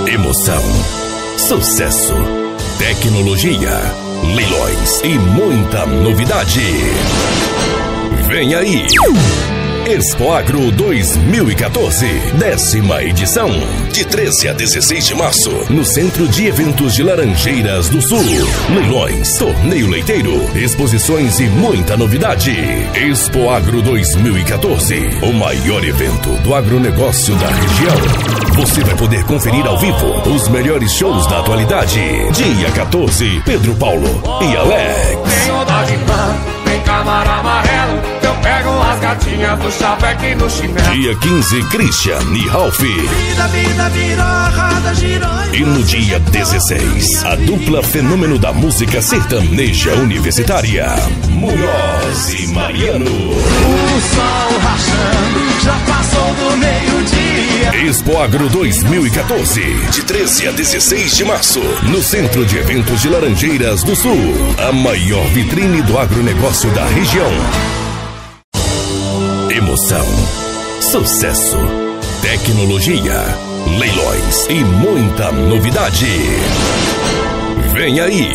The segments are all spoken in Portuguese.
Emoção, sucesso, tecnologia, leilões e muita novidade. Vem aí! Expoagro 2014, 10ª edição, de 13 a 16 de março, no Centro de Eventos de Laranjeiras do Sul. Leilões, torneio leiteiro, exposições e muita novidade. Expoagro 2014, o maior evento do agronegócio da região. Você vai poder conferir ao vivo os melhores shows da atualidade. Dia 14, Pedro Paulo e Alex. Tem onda de pan, tem camara amarelo, eu pego as gatinhas do chaveco e no chinelo. Dia 15, Christian e Ralph. Vida virou, a roda girou. E no dia 16, a dupla fenômeno da música sertaneja universitária, Munhoz e Mariano. O sol rachando, já passou do meio-dia. Expoagro 2014, de 13 a 16 de março, no Centro de Eventos de Laranjeiras do Sul, a maior vitrine do agronegócio da região. Emoção, sucesso, tecnologia, leilões e muita novidade. Vem aí!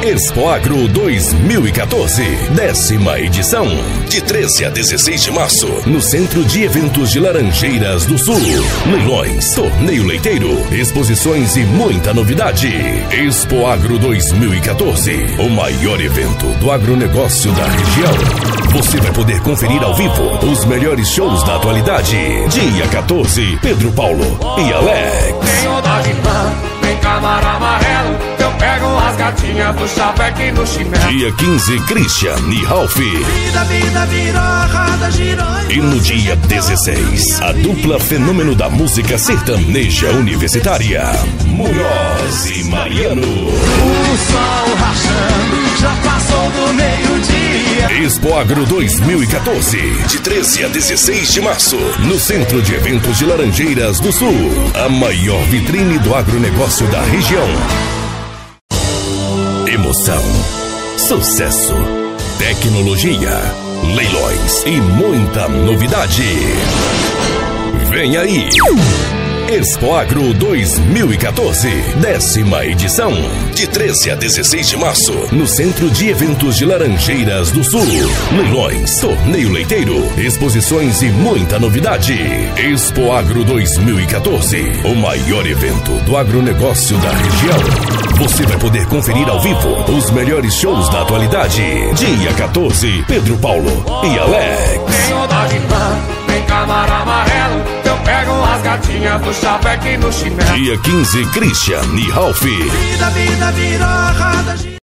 Expoagro 2014, 10ª edição, de 13 a 16 de março, no Centro de Eventos de Laranjeiras do Sul. Leilões, torneio leiteiro, exposições e muita novidade. Expoagro 2014, o maior evento do agronegócio da região. Você vai poder conferir ao vivo os melhores shows da atualidade. Dia 14, Pedro Paulo e Alex. Tem onda de pan, tem camara amarelo, eu pego as gatinhas do chaveco e no chinelo. Dia 15, Christian e Ralph. Vida virou, a roda girou. E no dia 16, a dupla fenômeno da música sertaneja universitária, Munhoz e Mariano. O sol rachando, já passou do meio-dia. Expoagro 2014, de 13 a 16 de março, no Centro de Eventos de Laranjeiras do Sul, a maior vitrine do agronegócio da região. Emoção, sucesso, tecnologia, leilões e muita novidade. Vem aí! Expoagro 2014, 10ª edição, de 13 a 16 de março, no Centro de Eventos de Laranjeiras do Sul. Leilões, torneio leiteiro, exposições e muita novidade. Expoagro 2014, o maior evento do agronegócio da região. Você vai poder conferir ao vivo os melhores shows da atualidade. Dia 14, Pedro Paulo e Alex. Tem onda de pan, tem camara amarelo, eu pego as gatinhas do chaveco e no chinelo. Dia 15, Christian e Ralph. Vida virou, a roda girou.